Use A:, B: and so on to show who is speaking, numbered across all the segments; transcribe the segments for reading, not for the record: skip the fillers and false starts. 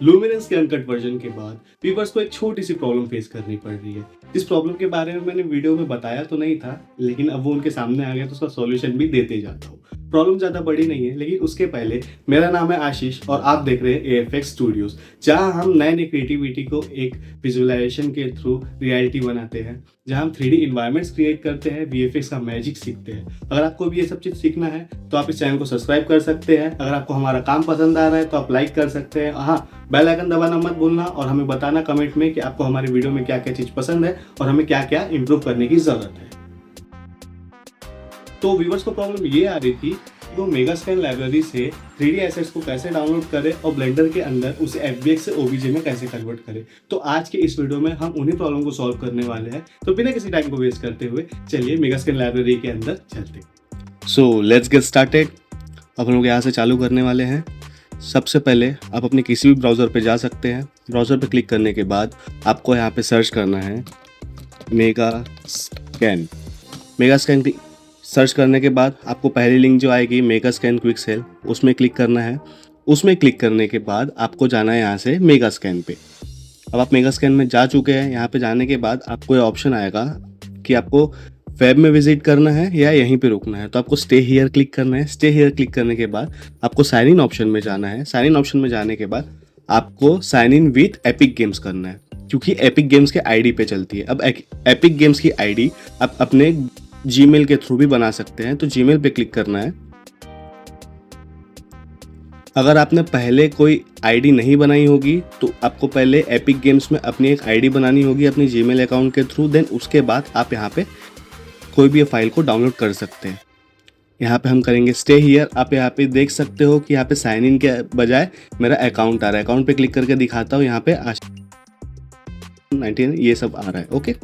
A: Luminous के uncut version के बाद व्यूअर्स को एक छोटी सी प्रॉब्लम फेस करनी पड़ रही है। इस प्रॉब्लम के बारे में मैंने वीडियो में बताया तो नहीं था, लेकिन अब वो उनके सामने आ गया तो उसका सॉल्यूशन भी देते जाता हूँ। प्रॉब्लम ज़्यादा बड़ी नहीं है, लेकिन उसके पहले मेरा नाम है आशीष और आप देख रहे हैं एएफएक्स स्टूडियोज, जहाँ हम नए नए क्रिएटिविटी को एक विजुअलाइजेशन के थ्रू रियलिटी बनाते हैं, जहाँ हम 3D इन्वायरमेंट्स क्रिएट करते हैं, वीएफएक्स का मैजिक सीखते हैं। अगर आपको भी ये सब चीज़ सीखना है तो आप इस चैनल को सब्सक्राइब कर सकते हैं। अगर आपको हमारा काम पसंद आ रहा है तो आप लाइक कर सकते हैं। हाँ, बेल आइकन दबाना मत भूलना और हमें बताना कमेंट में कि आपको हमारी वीडियो में क्या क्या चीज़ पसंद है और हमें क्या क्या इम्प्रूव करने की ज़रूरत है। तो व्यूअर्स को प्रॉब्लम ये आ रही थी कि वो मेगास्कैन लाइब्रेरी से 3D एसेट्स को कैसे डाउनलोड करें और ब्लेंडर के अंदर उसे FBX से OBJ में कैसे कन्वर्ट करें। तो आज के इस वीडियो में हम उन्हीं प्रॉब्लम को सॉल्व करने वाले हैं। तो बिना किसी टाइम को वेस्ट करते हुए चलिए मेगास्कैन लाइब्रेरी के अंदर चलते हैं। So let's get started. अब हम लोग यहाँ से चालू करने वाले हैं। सबसे पहले आप अपने किसी भी ब्राउज़र पे जा सकते हैं। ब्राउज़र पे क्लिक करने के बाद आपको यहाँ पे सर्च करना है मेगास्कैन। मेगास्कैन सर्च करने के बाद आपको पहली लिंक जो आएगी मेगास्कैन क्विक सेल, उसमें क्लिक करना है। उसमें क्लिक करने के बाद आपको जाना है यहाँ से मेगास्कैन पे। अब आप मेगास्कैन में जा चुके हैं। यहाँ पे जाने के बाद आपको ये ऑप्शन आएगा कि आपको वेब में विजिट करना है या यहीं पे रुकना है। तो आपको स्टे हियर क्लिक करना है। स्टे हियर क्लिक करने के बाद आपको साइन इन ऑप्शन में जाना है। साइन इन ऑप्शन में जाने के बाद आपको sign in with Epic Games करना है, क्योंकि एपिक गेम्स के आईडी पे चलती है। अब एपिक गेम्स की आईडी आप अपने जीमेल के थ्रू भी बना सकते हैं। तो जीमेल पे क्लिक करना है। अगर आपने पहले कोई आईडी नहीं बनाई होगी तो आपको पहले एपिक गेम्स में अपनी एक आईडी बनानी होगी अपनी जीमेल अकाउंट के थ्रू। देन उसके बाद आप यहाँ पे कोई भी फाइल को डाउनलोड कर सकते हैं। यहाँ पे हम करेंगे स्टे हियर। आप यहाँ पे देख सकते हो कि यहाँ पे साइन इन के बजाय मेरा अकाउंट आ रहा है। अकाउंट पे क्लिक करके दिखाता हूँ, यहाँ पे 19 ये सब आ रहा है। ओके,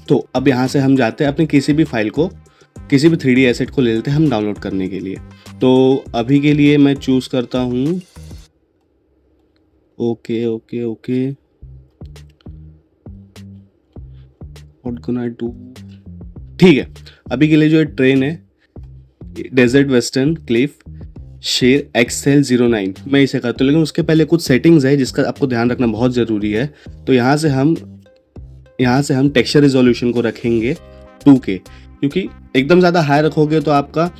A: तो अब यहाँ से हम जाते हैं अपने किसी भी फाइल को, किसी भी 3D एसेट को ले लेते हैं हम डाउनलोड करने के लिए। तो अभी के लिए मैं चूज़ करता हूँ okay what can I do. ठीक है, अभी के लिए जो ट्रेन है डेजर्ट वेस्टर्न क्लिफ शेर XL09 मैं इसे करता हूँ। लेकिन उसके पहले कुछ सेटिंग्स है जिसका आपको ध्यान रखना बहुत ज़रूरी है। तो यहाँ से हम टेक्सचर रिजोल्यूशन को रखेंगे 2K, क्योंकि एकदम ज़्यादा हाई रखोगे तो आपका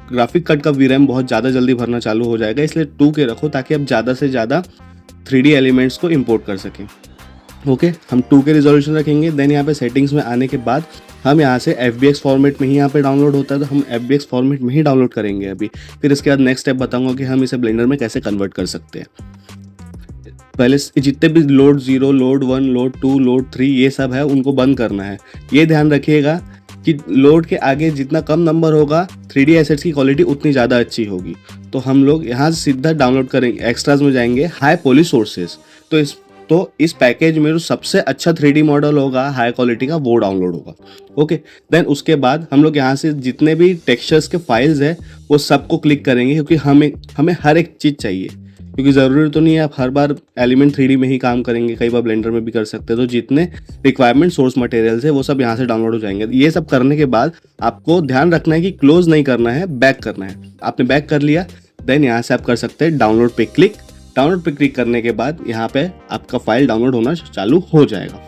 A: ग्राफिक कार्ड का VRAM बहुत ज़्यादा जल्दी भरना चालू हो जाएगा। इसलिए 2K रखो ताकि आप ज़्यादा से ज़्यादा 3D एलिमेंट्स को इंपोर्ट कर सकें। ओके, हम 2K रिजोल्यूशन रखेंगे। देन यहाँ पे सेटिंग्स में आने के बाद हम यहाँ से FBX फॉर्मेट में ही यहाँ पे डाउनलोड होता है, तो हम FBX फॉर्मेट में ही डाउनलोड करेंगे अभी। फिर इसके बाद नेक्स्ट स्टेप बताऊँगा कि हम इसे ब्लेंडर में कैसे कन्वर्ट कर सकते हैं। पहले जितने भी लोड 0, लोड 1, लोड 2, लोड 3 ये सब है उनको बंद करना है। ये ध्यान रखिएगा कि लोड के आगे जितना कम नंबर होगा 3D एसेट्स की क्वालिटी उतनी ज़्यादा अच्छी होगी। तो हम लोग यहाँ से सीधा डाउनलोड करेंगे, एक्स्ट्राज में जाएंगे, हाई पॉली सोर्सेज। तो इस पैकेज में जो सबसे अच्छा 3D मॉडल होगा हाई क्वालिटी का वो डाउनलोड होगा। ओके, देन उसके बाद हम लोग यहाँ से जितने भी टेक्सचर्स के फाइल्स है वो सबको क्लिक करेंगे, क्योंकि हमें हर एक चीज़ चाहिए। क्योंकि ज़रूरी तो नहीं है आप हर बार एलिमेंट 3D में ही काम करेंगे, कई बार ब्लेंडर में भी कर सकते हैं। तो जितने रिक्वायरमेंट सोर्स मटेरियल्स है वो सब यहाँ से डाउनलोड हो जाएंगे। ये सब करने के बाद आपको ध्यान रखना है कि क्लोज नहीं करना है, बैक करना है। आपने बैक कर लिया, देन यहाँ से आप कर सकते हैं डाउनलोड पे क्लिक। डाउनलोड पे क्लिक करने के बाद यहाँ पे आपका फाइल डाउनलोड होना चालू हो जाएगा।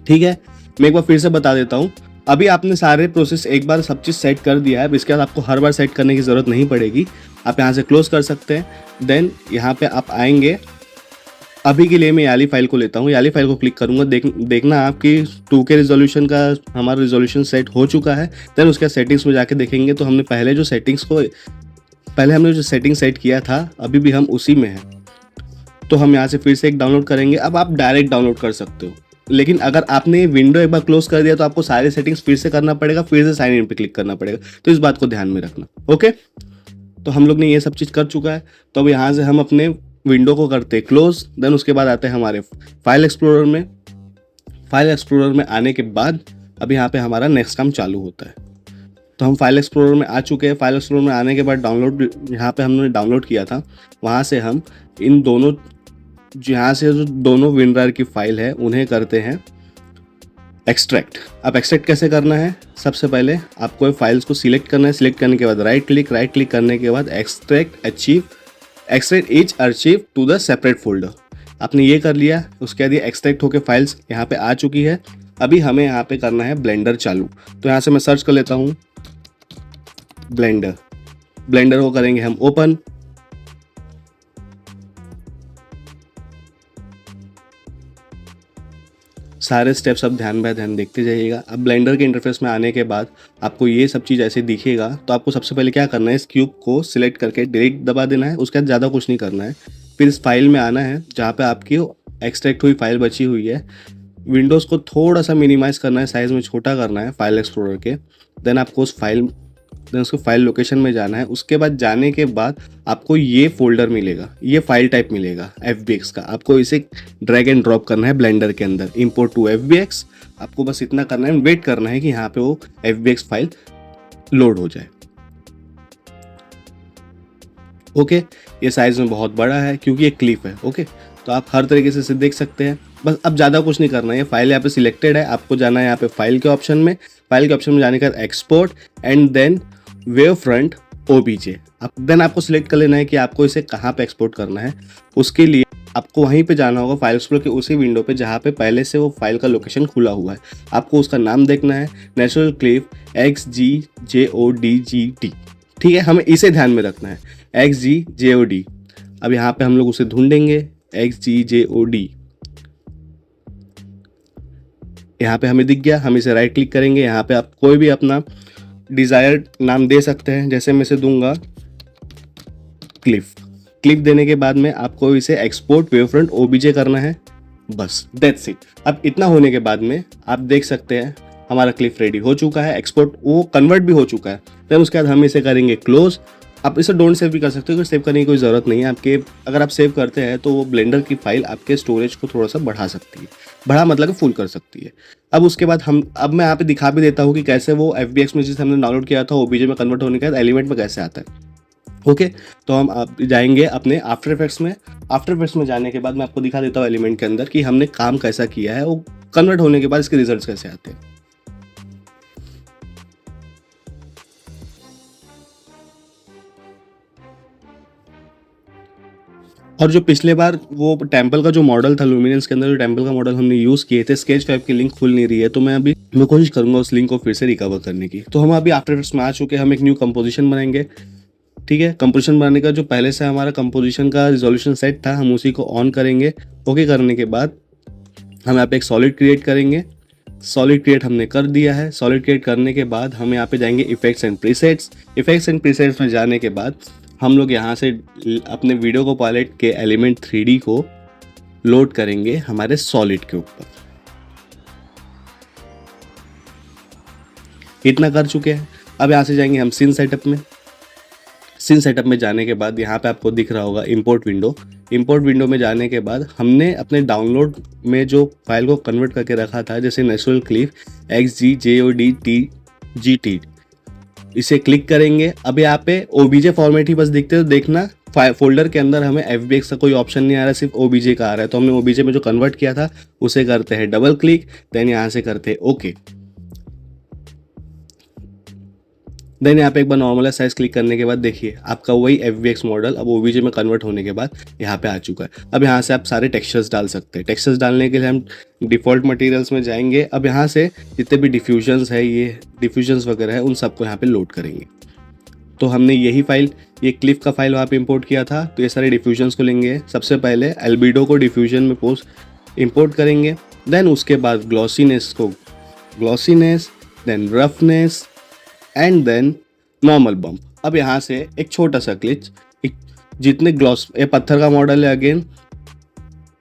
A: ठीक है, मैं एक बार फिर से बता देता हूँ। अभी आपने सारे प्रोसेस एक बार सब चीज़ सेट कर दिया है। इसके बाद आपको हर बार सेट करने की ज़रूरत नहीं पड़ेगी। आप यहाँ से क्लोज कर सकते हैं। देन यहाँ पे आप आएंगे। अभी के लिए मैं याली फाइल को लेता हूँ। याली फाइल को क्लिक करूँगा। देखना आपकी 2K रिजोल्यूशन का हमारा रिजोल्यूशन सेट हो चुका है। देन उसके सेटिंग्स में जाके देखेंगे तो हमने पहले जो सेटिंग सेट किया था अभी भी हम उसी में हैं। तो हम यहाँ से फिर से एक डाउनलोड करेंगे। अब आप डायरेक्ट डाउनलोड कर सकते हो, लेकिन अगर आपने विंडो एक बार क्लोज कर दिया तो आपको सारे सेटिंग्स फिर से करना पड़ेगा, फिर से साइन इन पे क्लिक करना पड़ेगा। तो इस बात को ध्यान में रखना। ओके, तो हम लोग ने ये सब चीज़ कर चुका है। तो अब यहाँ से हम अपने विंडो को करते हैं क्लोज। देन उसके बाद आते हैं हमारे फाइल एक्सप्लोरर में। फाइल एक्सप्लोरर में आने के बाद अब यहाँ पे हमारा नेक्स्ट काम चालू होता है। तो हम फाइल एक्सप्लोरर में आ चुके हैं। फाइल एक्सप्लोरर में आने के बाद डाउनलोड, यहाँ पे हमने डाउनलोड किया था, वहाँ से हम इन दोनों यहाँ से जो दोनों विनरार की फाइल है उन्हें करते हैं एक्सट्रैक्ट। अब एक्सट्रैक्ट कैसे करना है, सबसे पहले आपको फाइल्स को सिलेक्ट करना है। सिलेक्ट करने के बाद राइट क्लिक करने के बाद extract archive extract each archive to the separate folder. आपने ये कर लिया, उसके बाद ये एक्सट्रैक्ट होकर फाइल्स यहाँ पे आ चुकी है। अभी हमें यहाँ पे करना है ब्लेंडर चालू। तो यहाँ से मैं सर्च कर लेता हूँ ब्लेंडर। ब्लेंडर को करेंगे हम ओपन। सारे स्टेप्स अब ध्यान बाय ध्यान देखते जाइएगा। अब ब्लेंडर के इंटरफेस में आने के बाद आपको ये सब चीज़ ऐसे दिखेगा, तो आपको सबसे पहले क्या करना है, इस क्यूब को सिलेक्ट करके डिलीट दबा देना है। उसके बाद ज़्यादा कुछ नहीं करना है। फिर इस फाइल में आना है जहाँ पे आपकी एक्सट्रैक्ट हुई फाइल बची हुई है। विंडोज़ को थोड़ा सा मिनिमाइज़ करना है, साइज़ में छोटा करना है फाइल एक्सप्लोरर के। देन आपको उसको फाइल लोकेशन में जाना है। उसके बाद जाने के बाद आपको ये फोल्डर मिलेगा, ये फाइल टाइप मिलेगा FBX का। आपको इसे ड्रैग एंड ड्रॉप करना है ब्लेंडर के अंदर, इंपोर्ट टू FBX। आपको बस इतना करना है, वेट करना है कि यहाँ पे वो FBX फाइल लोड हो जाए। ओके, ये साइज में बहुत बड़ा है क्योंकि ये क्लिप है। ओके, तो आप हर तरीके से इसे देख सकते हैं। बस अब ज़्यादा कुछ नहीं करना है। ये फाइल यहाँ पे सिलेक्टेड है, आपको जाना है यहाँ पे फाइल के ऑप्शन में। फाइल के ऑप्शन में जाने के बाद export and then Wavefront OBJ। Then आपको सिलेक्ट कर लेना है कि आपको इसे कहाँ पे एक्सपोर्ट करना है। उसके लिए आपको वहीं पे जाना होगा फाइल एक्सप्लोरर के उसी विंडो पे जहाँ पे पहले से वो फाइल का लोकेशन खुला हुआ है। आपको उसका नाम देखना है, नेचुरल क्लिप XGJODGT। ठीक है, हमें इसे ध्यान में रखना है, XGJOD। अब यहाँ पे हम लोग उसे ढूंढेंगे, XGJOD। यहाँ पे हमें दिख गया, हम इसे राइट क्लिक करेंगे। यहाँ पे आप कोई भी अपना डिज़ायर्ड नाम दे सकते हैं, जैसे मैं इसे दूंगा क्लिप देने के बाद में आपको इसे एक्सपोर्ट वेवफ्रंट OBJ करना है। बस दैट्स इट। अब इतना होने के बाद में आप देख सकते हैं हमारा क्लिप रेडी हो चुका है, एक्सपोर्ट वो कन्वर्ट भी हो चुका है। फिर उसके बाद हम इसे करेंगे क्लोज। आप इसे डोंट सेव भी कर सकते हो, क्योंकि सेव करने की कोई ज़रूरत नहीं है आपके। अगर आप सेव करते हैं तो वो ब्लेंडर की फाइल आपके स्टोरेज को थोड़ा सा बढ़ा सकती है, बढ़ा मतलब कि फुल कर सकती है। अब उसके बाद अब मैं यहाँ पे दिखा भी देता हूँ कि कैसे वो FBX में जिसे हमने डाउनलोड किया था OBJ में कन्वर्ट होने के बाद एलिमेंट में कैसे आता है। ओके, तो हम आप जाएंगे अपने आफ्टर इफेक्ट्स में। आफ्टर इफेक्ट्स में जाने के बाद मैं आपको दिखा देता हूँ एलिमेंट के अंदर कि हमने काम कैसा किया है, वो कन्वर्ट होने के बाद इसके रिजल्ट्स कैसे आते हैं। और जो पिछले बार वो टेम्पल का जो मॉडल था लुमिनेंस के अंदर, जो टेम्पल का मॉडल हमने यूज़ किए थे, स्केच 5 की लिंक खुल नहीं रही है, तो मैं कोशिश करूंगा उस लिंक को फिर से रिकवर करने की। तो हम अभी आफ्टर इफेक्ट्स में आ चुके हैं, हम एक न्यू कंपोजिशन बनाएंगे। ठीक है, कंपोजिशन बनाने का जो पहले से हमारा कंपोजिशन का रिजोल्यूशन सेट था, हम उसी को ऑन करेंगे। ओके करने के बाद हम यहाँ पे एक सॉलिड क्रिएट करेंगे। सॉलिड क्रिएट हमने कर दिया है। सॉलिड क्रिएट करने के बाद हम यहाँ पे जाएंगे effects and presets. Effects and presets में जाने के बाद हम लोग यहाँ से अपने वीडियो को पायलट के एलिमेंट 3D को लोड करेंगे हमारे सॉलिड के ऊपर। इतना कर चुके हैं। अब यहाँ से जाएंगे हम सीन सेटअप में। सीन सेटअप में जाने के बाद यहाँ पे आपको दिख रहा होगा इंपोर्ट विंडो। इंपोर्ट विंडो में जाने के बाद हमने अपने डाउनलोड में जो फाइल को कन्वर्ट करके रखा था, जैसे नेचुरल क्लिप XGJODGT, इसे क्लिक करेंगे। अब यहाँ पे OBJ फॉर्मेट ही बस दिखते हो, देखना फोल्डर के अंदर हमें FBX का कोई ऑप्शन नहीं आ रहा, सिर्फ OBJ का आ रहा है। तो हमने OBJ में जो कन्वर्ट किया था उसे करते हैं डबल क्लिक, देन यहाँ से करते हैं ओके। देन यहाँ पे एक बार नॉर्मल साइज क्लिक करने के बाद देखिए आपका वही FBX मॉडल अब OBJ में कन्वर्ट होने के बाद यहाँ पे आ चुका है। अब यहाँ से आप सारे टेक्सचर्स डाल सकते हैं। टेक्सचर्स डालने के लिए हम डिफ़ॉल्ट मटेरियल्स में जाएंगे। अब यहाँ से जितने भी डिफ्यूजन्स है, ये डिफ्यूजन्स वगैरह है, उन सबको यहाँ पे लोड करेंगे। तो हमने यही फाइल, ये क्लिप का फाइल वहाँ पे इंपोर्ट किया था, तो ये सारे डिफ्यूजन्स को लेंगे। सबसे पहले एल्बिडो को डिफ्यूजन में इंपोर्ट करेंगे। देन उसके बाद glossiness, then roughness and then normal bump. अब यहाँ से एक छोटा सा ग्लिच, जितने ये पत्थर का मॉडल है अगेन,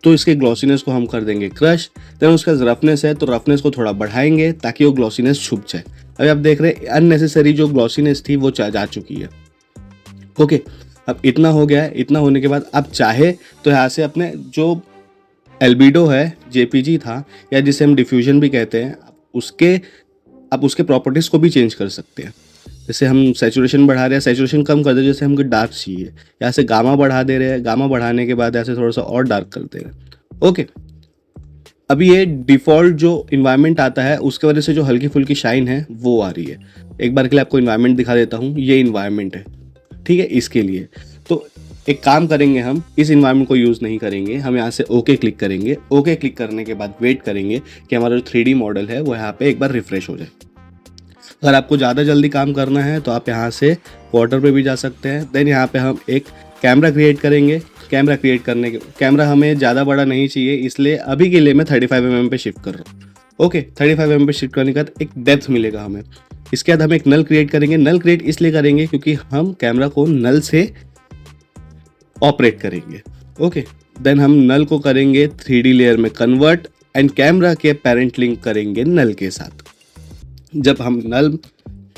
A: तो इसके ग्लॉसीनेस को हम कर देंगे क्रश। देन उसका रफनेस है तो रफनेस को थोड़ा बढ़ाएंगे ताकि वो ग्लॉसीनेस छुप जाए। अभी आप देख रहे हैं अननेसेसरी जो ग्लॉसीनेस थी वो जा चुकी है। ओके, अब इतना हो गया है। इतना होने के बाद आप चाहे तो यहाँ से अपने जो एल्बिडो है, JPG था, या जिसे हम डिफ्यूजन भी कहते हैं, आप उसके प्रॉपर्टीज़ को भी चेंज कर सकते हैं। जैसे हम सैचुरेशन बढ़ा रहे हैं, सैचुरेशन कम कर दे, जैसे हमको डार्क चाहिए, यहाँ से गामा बढ़ा दे रहे हैं, गामा बढ़ाने के बाद ऐसे थोड़ा सा और डार्क कर दे रहे हैं। ओके, अभी ये डिफ़ॉल्ट जो इन्वायरमेंट आता है उसके वजह से जो हल्की फुल्की शाइन है वो आ रही है। एक बार के लिए आपको इन्वायरमेंट दिखा देता हूँ। ये इन्वायरमेंट है, ठीक है, इसके लिए। तो एक काम करेंगे, हम इस इन्वायरमेंट को यूज़ नहीं करेंगे, हम यहाँ से ओके क्लिक करेंगे। ओके क्लिक करने के बाद वेट करेंगे कि हमारा जो 3D मॉडल है वो यहाँ पे एक बार रिफ्रेश हो जाए। अगर आपको ज़्यादा जल्दी काम करना है तो आप यहाँ से वाटर पे भी जा सकते हैं। देन यहाँ पे हम एक कैमरा क्रिएट करेंगे। कैमरा क्रिएट करने के कैमरा हमें ज़्यादा बड़ा नहीं चाहिए, इसलिए अभी के लिए मैं 35 mm पे शिफ्ट कर रहा हूँ। ओके, 35 mm पे शिफ्ट करने के बाद एक डेप्थ मिलेगा हमें। इसके बाद हम एक नल क्रिएट करेंगे। नल क्रिएट इसलिए करेंगे क्योंकि हम कैमरा को नल से ऑपरेट करेंगे। ओके, देन हम नल को करेंगे 3D लेयर में कन्वर्ट एंड कैमरा के पेरेंट लिंक करेंगे नल के साथ। जब हम नल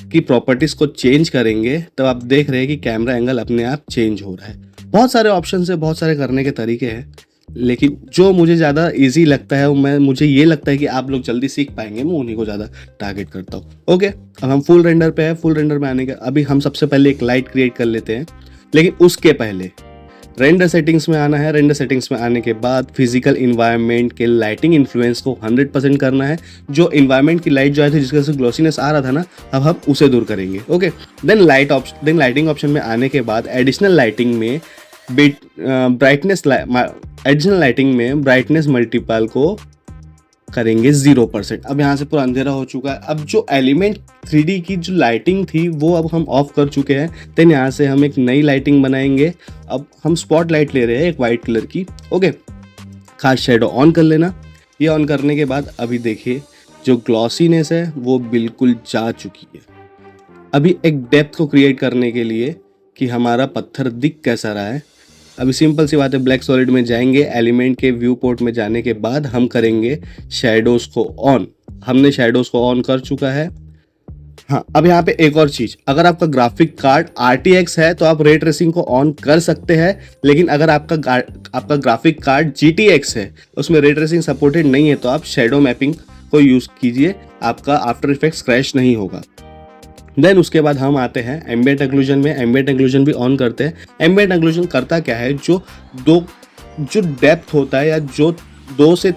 A: की प्रॉपर्टीज़ को चेंज करेंगे तब आप देख रहे हैं कि कैमरा एंगल अपने आप चेंज हो रहा है। बहुत सारे ऑप्शन है, बहुत सारे करने के तरीके हैं, लेकिन जो मुझे ज़्यादा इजी लगता है, मुझे ये लगता है कि आप लोग जल्दी सीख पाएंगे, मैं उन्हीं को ज़्यादा टारगेट करता हूँ। ओके, अब हम फुल रेंडर पे है। फुल रेंडर में आने के अभी हम सबसे पहले एक लाइट क्रिएट कर लेते हैं, लेकिन उसके पहले रेंडर सेटिंग्स में आना है। रेंडर सेटिंग्स में आने के बाद फिजिकल इन्वायरमेंट के लाइटिंग इन्फ्लुएंस को 100% करना है। जो इन्वायरमेंट की लाइट जो आई थी जिसकी वजह से ग्लोसीनेस आ रहा था ना, अब हम उसे दूर करेंगे। ओके, देन लाइटिंग ऑप्शन में आने के बाद एडिशनल लाइटिंग में ब्राइटनेस मल्टीपल को करेंगे 0%। अब यहाँ से पूरा अंधेरा हो चुका है। अब जो एलिमेंट 3D की जो लाइटिंग थी वो अब हम ऑफ कर चुके हैं। देन यहाँ से हम एक नई लाइटिंग बनाएंगे। अब हम स्पॉट लाइट ले रहे हैं एक वाइट कलर की। ओके, खास शेडो ऑन कर लेना। ये ऑन करने के बाद अभी देखिए जो ग्लॉसीनेस है वो बिल्कुल जा चुकी है। अभी एक डेप्थ को क्रिएट करने के लिए कि हमारा पत्थर दिख कैसा रहा है, अभी सिंपल सी बात है, ब्लैक सॉलिड में जाएंगे। एलिमेंट के व्यू पोर्ट में जाने के बाद हम करेंगे शैडोज को ऑन। हमने शैडोज को ऑन कर चुका है। हाँ, अब यहाँ पे एक और चीज, अगर आपका ग्राफिक कार्ड RTX है तो आप रे ट्रेसिंग को ऑन कर सकते हैं, लेकिन अगर आपका ग्राफिक कार्ड GTX है, उसमें रे ट्रेसिंग सपोर्टेड नहीं है, तो आप शैडो मैपिंग को यूज कीजिए, आपका आफ्टर इफेक्ट्स क्रैश नहीं होगा। देन उसके बाद हम आते हैं एम्बिएंट एक्लूजन में। एम्बिएंट एक्लूजन भी ऑन करते हैं। एम्बिएंट एक्लूजन करता क्या है, जो डेप्थ होता है या जो दो से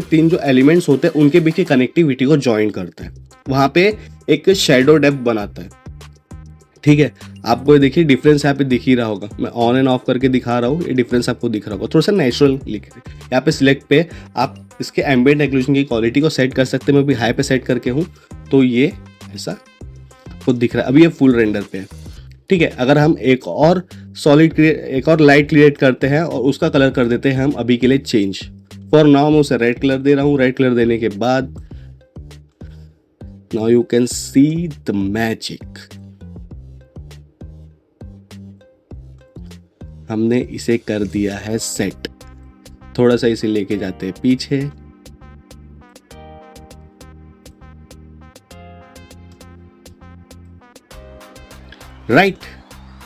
A: तीन जो एलिमेंट्स होते हैं उनके बीच की कनेक्टिविटी को ज्वाइन करता है, वहाँ पे एक शैडो डेप्थ बनाता है। ठीक है, आपको देखिए डिफरेंस यहाँ पे दिख ही रहा होगा। मैं ऑन एंड ऑफ करके दिखा रहा हूँ, ये डिफरेंस आपको दिख रहा होगा, थोड़ा सा नेचुरल लिख रहे हैं। यहाँ पे सिलेक्ट पे आप इसके एम्बिएंट एक्लूजन की क्वालिटी को सेट कर सकते हैं। मैं भी हाई पे सेट करके हूँ तो ये ऐसा आपको दिख रहा है। अभी ये फुल रेंडर पे है। ठीक है, अगर हम एक और लाइट क्रिएट करते हैं और उसका कलर कर देते हैं हम अभी के लिए चेंज। फॉर नाउ मैं उसे रेड कलर दे रहा हूँ। रेड कलर देने के बाद now you can see the magic. हमने इसे कर दिया है सेट। थोड़ा सा इसे लेके जाते हैं पीछे। राइट,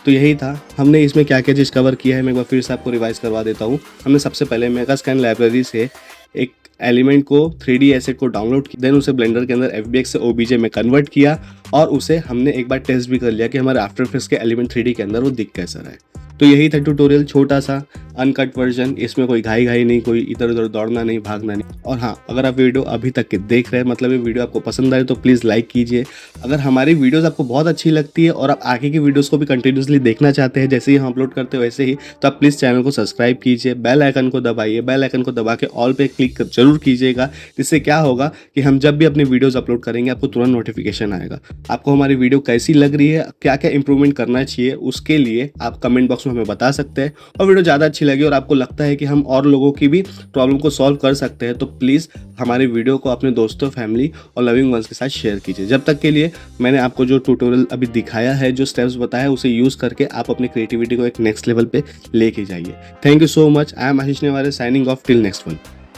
A: तो यही था। हमने इसमें क्या क्या चीज़ कवर किया है मैं एक बार फिर से आपको रिवाइज करवा देता हूँ। हमने सबसे पहले मेगास्कैन लाइब्रेरी से एक एलिमेंट को 3D एसेट को डाउनलोड किया, देन उसे ब्लेंडर के अंदर FBX से OBJ में कन्वर्ट किया और उसे हमने एक बार टेस्ट भी कर लिया कि हमारे आफ्टर इफेक्ट्स के एलिमेंट 3D के अंदर वो दिख कैसा रहा है। तो यही था ट्यूटोरियल, छोटा सा अनकट वर्जन। इसमें कोई घाई नहीं, कोई इधर उधर दौड़ना नहीं, भागना नहीं। और हाँ, अगर आप वीडियो अभी तक के देख रहे हैं, मतलब ये वीडियो आपको पसंद आए तो प्लीज़ लाइक कीजिए। अगर हमारी वीडियोस आपको बहुत अच्छी लगती है और आप आगे की वीडियोस को भी कंटिन्यूसली देखना चाहते हैं जैसे ही हम अपलोड करते हैं वैसे ही, तो आप प्लीज़ चैनल को सब्सक्राइब कीजिए, बेल आइकन को दबाइए। बेल आइकन को दबा के ऑल पे क्लिक जरूर कीजिएगा, जिससे क्या होगा कि हम जब भी अपनी वीडियोस अपलोड करेंगे आपको तुरंत नोटिफिकेशन आएगा। आपको हमारी वीडियो कैसी लग रही है, क्या क्या इंप्रूवमेंट करना चाहिए, उसके लिए आप कमेंट बॉक्स में हमें बता सकते हैं। और वीडियो ज़्यादा अच्छी लगी और आपको लगता है कि हम और लोगों की भी प्रॉब्लम को सॉल्व कर सकते हैं, तो प्लीज़ हमारे वीडियो को अपने दोस्तों, फैमिली और लविंग वंस के साथ शेयर कीजिए। जब तक के लिए मैंने आपको जो ट्यूटोरियल अभी दिखाया है, जो स्टेप्स बताया है, उसे यूज़ करके आप अपनी क्रिएटिविटी को एक नेक्स्ट लेवल पे लेके जाइए। Thank you so much. I am Ashish Neware, signing off till next one.